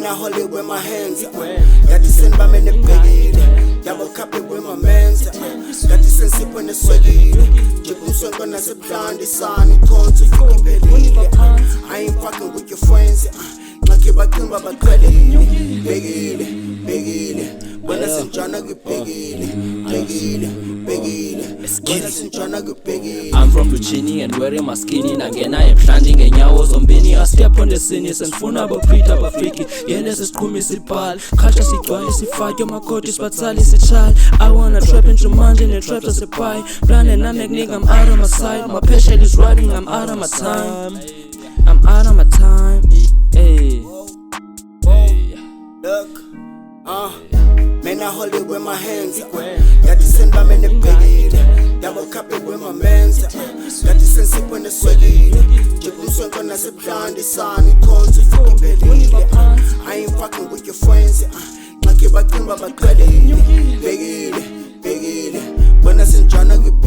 Man, I hold it with my hands. Got this in by me in the bed. Double cup it with my mans. Got this in sip when the sweaty. Jibus on gonna say plan the sun. It turns to you believe. I ain't fucking with your friends. I keep back in Baba Kelly. Beggy. When I send John, I get Beggy. I'm from Puccini and wearing my skinny. Again, I am standing in Yawas on Benny. I step on the scenes and phone about Pete about freaky. Yes, it's cool, Missy Pal. Catch us, it twice, if I get my coat, is but Sally, is a child. I wanna trap into Monday and trap as a pie. Plan and I'm nigga, I'm out of my side. My patient is riding, I'm out of my time. I'm out of my time. Hey. Look, man, I hold it with my hands. Got this in by me in the bed. Double cup it with my mans. Got this in sip when the sweaty. Jibus on gonna say plan the sun. It turns to you believe. I ain't fucking with your friends. I keep back in Baba Kelly. Beggy. When I send John, I get